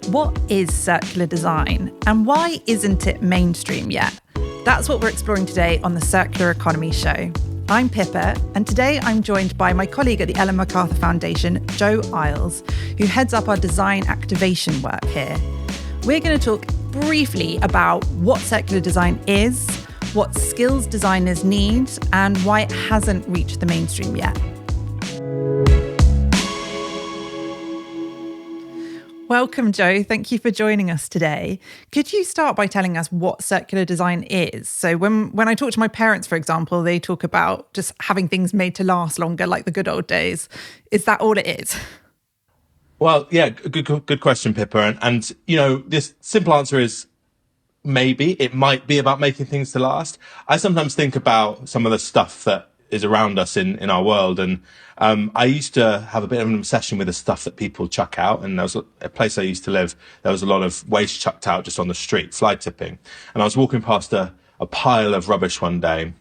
What is circular design and why isn't it mainstream yet? That's what we're exploring today on the Circular Economy Show. I'm Pippa, and today I'm joined by my colleague at the Ellen MacArthur Foundation, Joe Iles, who heads up our design activation work here. We're going to talk briefly about what circular design is, what skills designers need, and why it hasn't reached the mainstream yet. Welcome, Joe. Thank you for joining us today. Could you start by telling us what circular design is? So when I talk to my parents, for example, they talk about just having things made to last longer, like the good old days. Is that all it is? Well, yeah, good question, Pippa. And you know, this simple answer is maybe. It might be about making things to last. I sometimes think about some of the stuff that is around us in our world. And I used to have a bit of an obsession with the stuff that people chuck out. And there was a place I used to live. There was a lot of waste chucked out just on the street, fly tipping. And I was walking past a pile of rubbish one day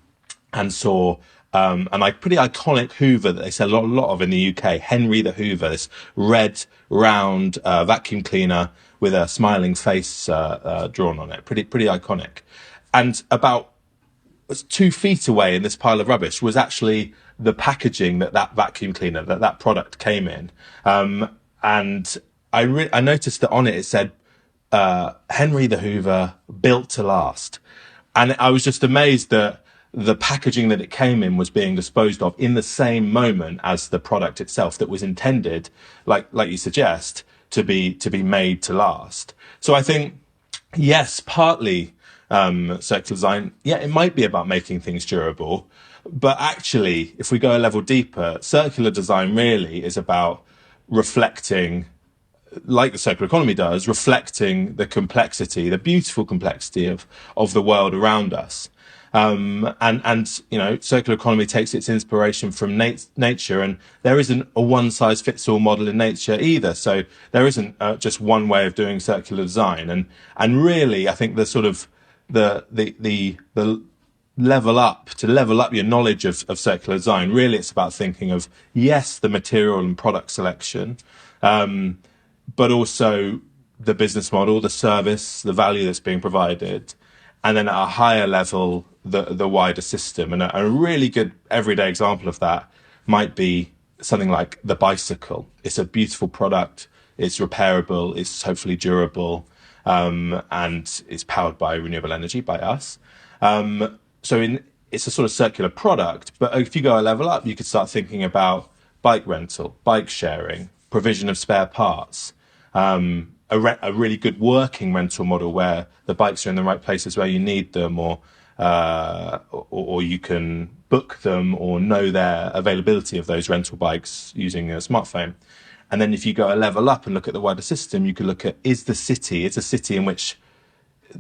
and saw pretty iconic Hoover that they sell a lot of in the UK, Henry the Hoover, this red, round vacuum cleaner with a smiling face drawn on it. Pretty iconic. And about 2 feet away in this pile of rubbish was actually the packaging that vacuum cleaner, that product came in. And I noticed that on it said, Henry the Hoover, built to last. And I was just amazed that the packaging that it came in was being disposed of in the same moment as the product itself that was intended, like you suggest, to be made to last. So I think, yes, partly circular design, yeah, it might be about making things durable, but actually, if we go a level deeper, circular design really is about reflecting, like the circular economy does, reflecting the complexity, the beautiful complexity of the world around us. And you know, circular economy takes its inspiration from nature, and there isn't a one size fits all model in nature either. So there isn't just one way of doing circular design. And really, I think the sort of the level up your knowledge of circular design, really it's about thinking of, yes, the material and product selection, but also the business model, the service, the value that's being provided, and then at a higher level, the wider system. And a really good everyday example of that might be something like the bicycle. It's a beautiful product, it's repairable, it's hopefully durable, and it's powered by renewable energy, by us. It's a sort of circular product, but if you go a level up, you could start thinking about bike rental, bike sharing, provision of spare parts, a really good working rental model where the bikes are in the right places where you need them, or you can book them or know their availability of those rental bikes using a smartphone. And then if you go a level up and look at the wider system, you could look at, is a city in which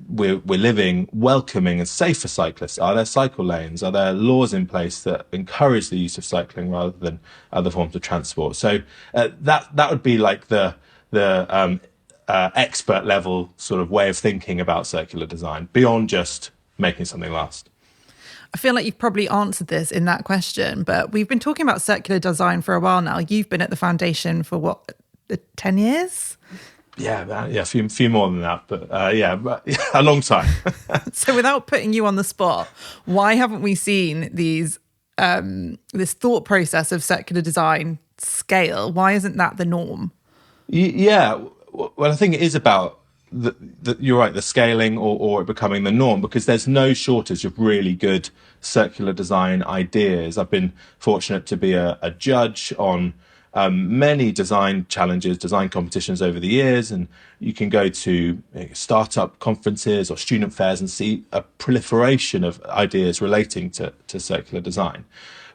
we're living welcoming and safe for cyclists? Are there cycle lanes? Are there laws in place that encourage the use of cycling rather than other forms of transport? So that would be like the expert level sort of way of thinking about circular design beyond just making something last. I feel like you've probably answered this in that question, but we've been talking about circular design for a while now. You've been at the foundation for what, 10 years? Yeah, a few more than that, but a long time. So without putting you on the spot, why haven't we seen this thought process of circular design scale? Why isn't that the norm? Yeah, well, I think it is about you're right, the scaling or it becoming the norm, because there's no shortage of really good circular design ideas. I've been fortunate to be a judge on many design challenges, design competitions over the years, and you can go to startup conferences or student fairs and see a proliferation of ideas relating to circular design.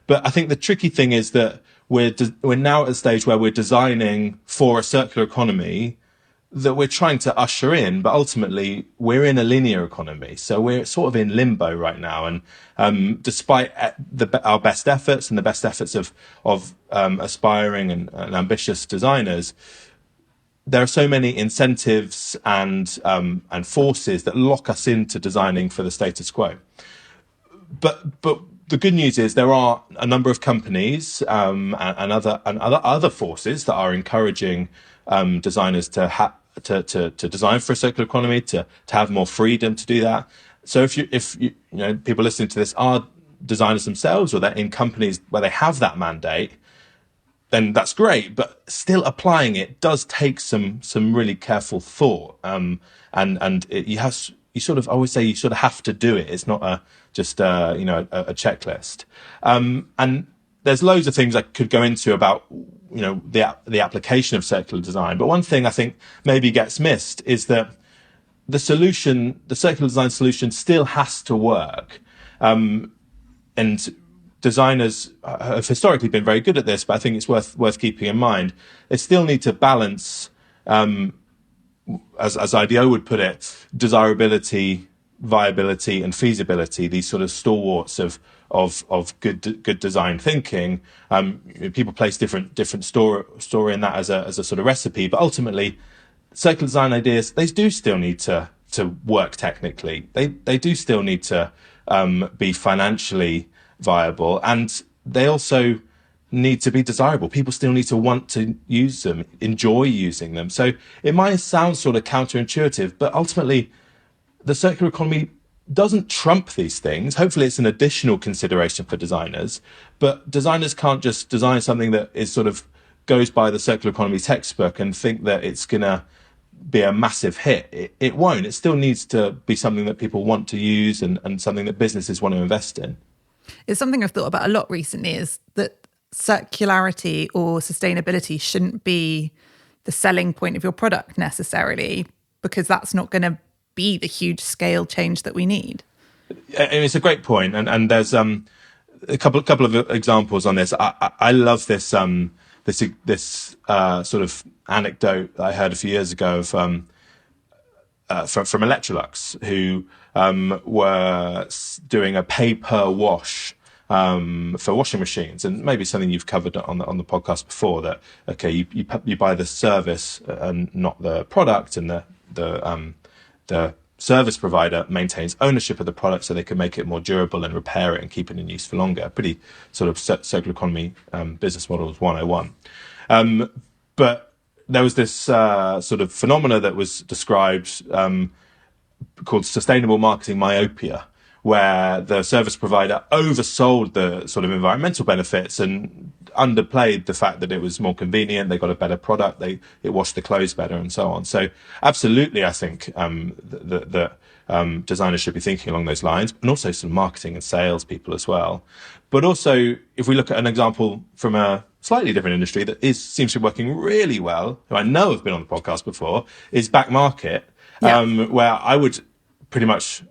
But I think the tricky thing is that we're now at a stage where we're designing for a circular economy that we're trying to usher in, but ultimately we're in a linear economy. So we're sort of in limbo right now. And despite our best efforts and the best efforts of aspiring and ambitious designers, there are so many incentives and forces that lock us into designing for the status quo. But the good news is there are a number of companies and other forces that are encouraging designers to design for a circular economy, to have more freedom to do that. So if you know, people listening to this are designers themselves, or they're in companies where they have that mandate, then that's great. But still applying it does take some really careful thought. You sort of, I always say, you sort of have to do it. It's not just a checklist. And there's loads of things I could go into about, you know, the application of circular design. But one thing I think maybe gets missed is that the circular design solution still has to work. And designers have historically been very good at this, but I think it's worth keeping in mind. They still need to balance, as IDEO would put it, desirability, viability, and feasibility. These sort of stalwarts of good design thinking. People place different story in that as a sort of recipe, but ultimately, circular design ideas, they do still need to work technically. They do still need to be financially viable, and they also need to be desirable. People still need to want to use them, enjoy using them. So it might sound sort of counterintuitive, but ultimately the circular economy doesn't trump these things. Hopefully it's an additional consideration for designers, but designers can't just design something that is sort of goes by the circular economy textbook and think that it's going to be a massive hit. It won't. It still needs to be something that people want to use and something that businesses want to invest in. It's something I've thought about a lot recently, is that circularity or sustainability shouldn't be the selling point of your product necessarily, because that's not going to be the huge scale change that we need. It's a great point, and there's a couple of examples on this. I love this sort of anecdote that I heard a few years ago of from Electrolux, who were doing a pay-per wash for washing machines, and maybe something you've covered on the podcast before. That you buy the service and not the product, and the service provider maintains ownership of the product so they can make it more durable and repair it and keep it in use for longer. Pretty sort of circular economy business models 101. But there was this sort of phenomena that was described called sustainable marketing myopia, where the service provider oversold the sort of environmental benefits and underplayed the fact that it was more convenient, they got a better product, it washed the clothes better, and so on. So absolutely, I think that designers should be thinking along those lines, and also some marketing and sales people as well. But also, if we look at an example from a slightly different industry that seems to be working really well, who I know have been on the podcast before, is back market, where I would pretty much,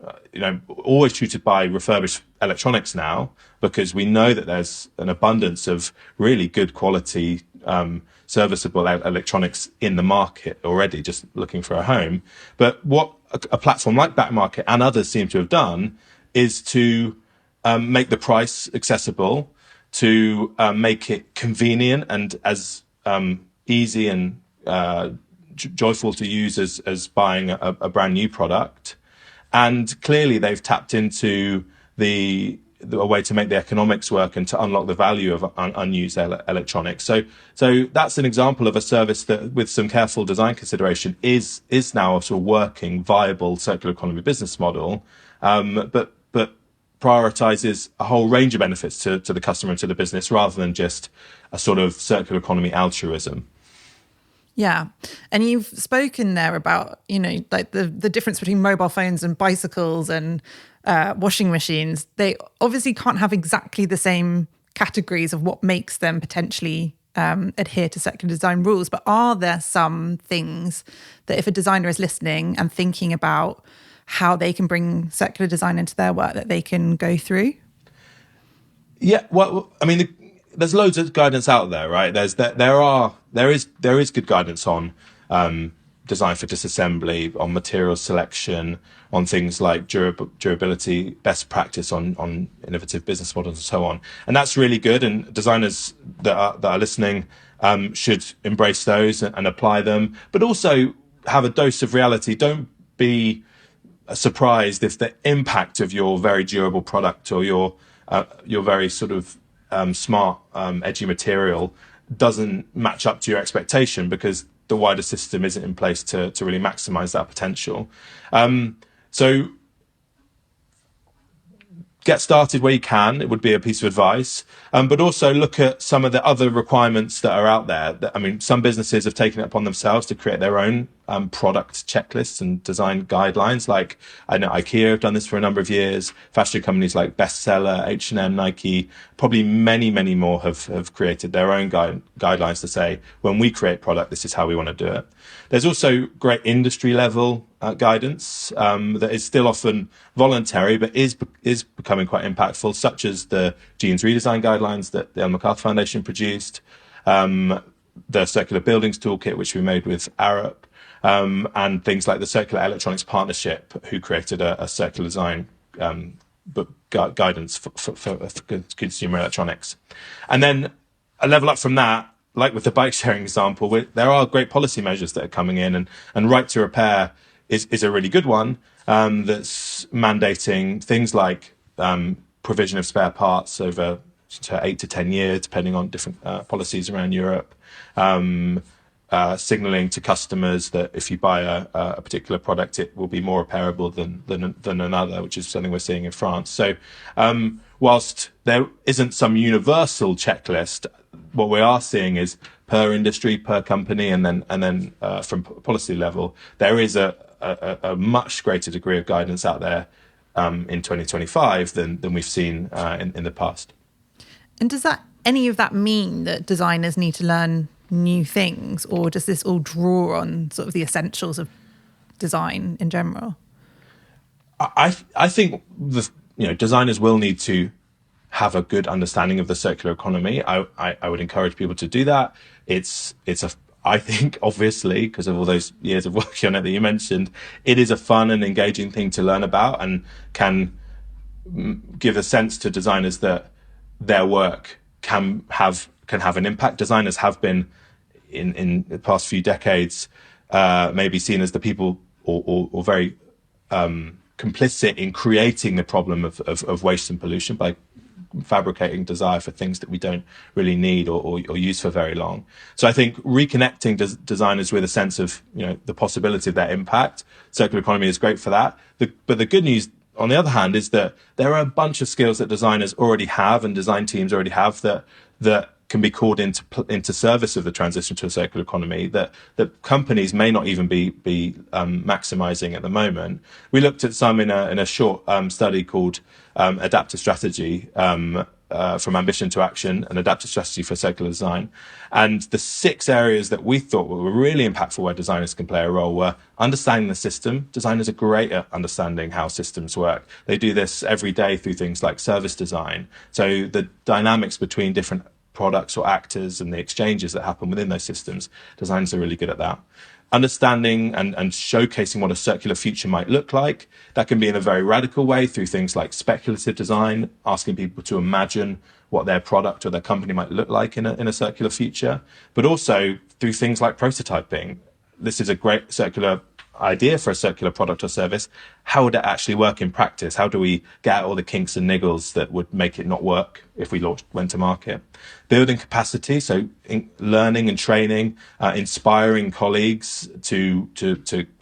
always choose to buy refurbished electronics now, because we know that there's an abundance of really good quality, serviceable electronics in the market already, just looking for a home. But what a platform like Back Market and others seem to have done is to make the price accessible, to make it convenient and as easy and joyful to use as buying a brand new product. And clearly they've tapped into a way to make the economics work and to unlock the value of unused electronics. So that's an example of a service that, with some careful design consideration, is now a sort of working, viable circular economy business model, but prioritizes a whole range of benefits to the customer and to the business, rather than just a sort of circular economy altruism. Yeah. And you've spoken there about, like the difference between mobile phones and bicycles and washing machines. They obviously can't have exactly the same categories of what makes them potentially adhere to circular design rules. But are there some things that, if a designer is listening and thinking about how they can bring circular design into their work, that they can go through? Yeah, well, I mean, there's loads of guidance out there, right? There is good guidance on design for disassembly, on material selection, on things like durability, best practice on innovative business models, and so on. And that's really good. And designers that are listening should embrace those and apply them, but also have a dose of reality. Don't be surprised if the impact of your very durable product or your very sort of smart, edgy material doesn't match up to your expectation, because the wider system isn't in place to really maximize that potential. So get started where you can, it would be a piece of advice. But also look at some of the other requirements that are out there. I mean, some businesses have taken it upon themselves to create their own product checklists and design guidelines. Like, I know IKEA have done this for a number of years. Fashion companies like Bestseller, H&M, Nike, probably many, many more have created their own guidelines to say, when we create product, this is how we want to do it. There's also great industry level guidance that is still often voluntary, but is becoming quite impactful, such as the Jeans redesign guidelines that the Ellen MacArthur Foundation produced, the Circular Buildings Toolkit, which we made with Arup, and things like the Circular Electronics Partnership, who created a circular design book guidance for consumer electronics. And then a level up from that, like with the bike sharing example, there are great policy measures that are coming in, and right to repair is a really good one, that's mandating things like provision of spare parts over 8 to 10 years, depending on different policies around Europe, signaling to customers that if you buy a particular product, it will be more repairable than another, which is something we're seeing in France. So whilst there isn't some universal checklist, what we are seeing is per industry, per company, and then from policy level, there is a much greater degree of guidance out there in 2025 than we've seen in the past. And does any of that mean that designers need to learn new things, or does this all draw on sort of the essentials of design in general? I think designers will need to have a good understanding of the circular economy. I would encourage people to do that. I think, obviously, because of all those years of working on it that you mentioned, it is a fun and engaging thing to learn about, and can give a sense to designers that their work can have an impact. Designers have been, in the past few decades, maybe seen as the people or very complicit in creating the problem of waste and pollution by fabricating desire for things that we don't really need or use for very long. So I think reconnecting designers with a sense of the possibility of their impact, circular economy is great for that. But the good news, on the other hand, is that there are a bunch of skills that designers already have and design teams already have that can be called into service of the transition to a circular economy that companies may not even be maximizing at the moment. We looked at some in a short study called Adaptive Strategy, from Ambition to Action, an adaptive strategy for circular design. And the 6 areas that we thought were really impactful where designers can play a role were understanding the system. Designers are great at understanding how systems work. They do this every day through things like service design. So the dynamics between different products or actors and the exchanges that happen within those systems, designers are really good at that. Understanding and showcasing what a circular future might look like. That can be in a very radical way through things like speculative design, asking people to imagine what their product or their company might look like in a circular future, but also through things like prototyping. This is a great circular idea for a circular product or service. How would it actually work in practice? How do we get out all the kinks and niggles that would make it not work if we went to market? Building capacity, so learning and training, inspiring colleagues to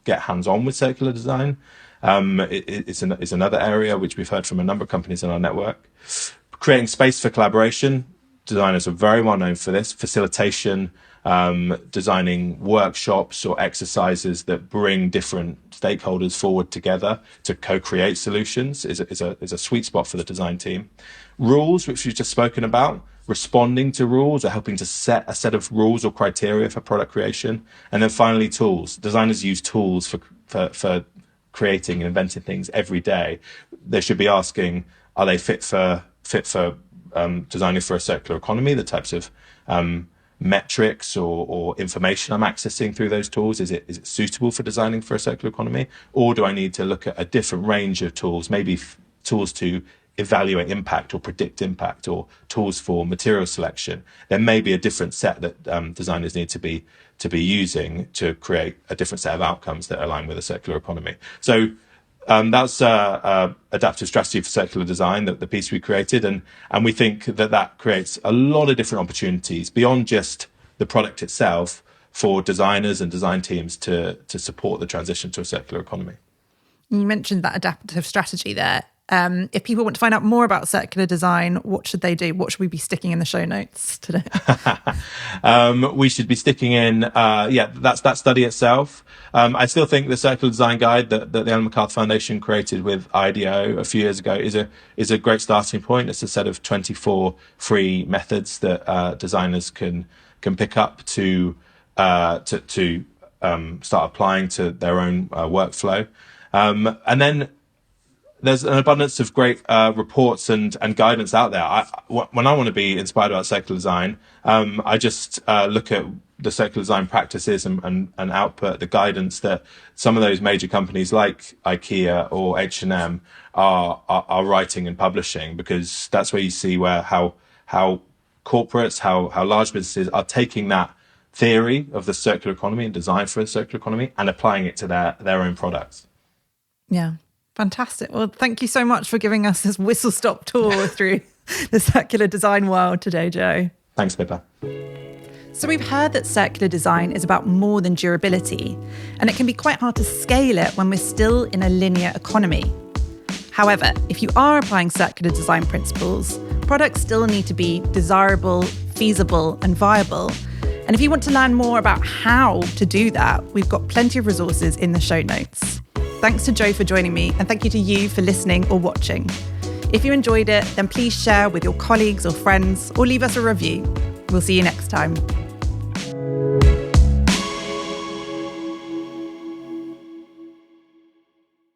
get hands-on with circular design. It's another area which we've heard from a number of companies in our network. Creating space for collaboration. Designers are very well known for this. Facilitation, designing workshops or exercises that bring different stakeholders forward together to co-create solutions is a sweet spot for the design team. Rules, which we've just spoken about, responding to rules or helping to set a set of rules or criteria for product creation. And then finally, tools. Designers use tools for creating and inventing things every day. They should be asking, are they fit for designing for a circular economy? The types of metrics or information I'm accessing through those tools, is it suitable for designing for a circular economy, or do I need to look at a different range of tools, maybe tools to evaluate impact or predict impact, or tools for material selection? There may be a different set that designers need to be using to create a different set of outcomes that align with a circular economy. So that's adaptive strategy for circular design, the piece we created, and we think that creates a lot of different opportunities beyond just the product itself for designers and design teams to support the transition to a circular economy. You mentioned that adaptive strategy there. If people want to find out more about circular design, what should they do? What should we be sticking in the show notes today? We should be sticking in, that's that study itself. I still think the circular design guide that the Ellen MacArthur Foundation created with IDEO a few years ago is a great starting point. It's a set of 24 free methods that designers can pick up to start applying to their own workflow. And then there's an abundance of great reports and guidance out there. When I want to be inspired about circular design, I just look at the circular design practices and output, the guidance that some of those major companies like IKEA or H&M are writing and publishing, because that's where you see how corporates, how large businesses are taking that theory of the circular economy and design for a circular economy and applying it to their own products. Yeah. Fantastic. Well, thank you so much for giving us this whistle-stop tour through the circular design world today, Joe. Thanks, Pippa. So we've heard that circular design is about more than durability, and it can be quite hard to scale it when we're still in a linear economy. However, if you are applying circular design principles, products still need to be desirable, feasible, and viable. And if you want to learn more about how to do that, we've got plenty of resources in the show notes. Thanks to Joe for joining me, and thank you to you for listening or watching. If you enjoyed it, then please share with your colleagues or friends or leave us a review. We'll see you next time.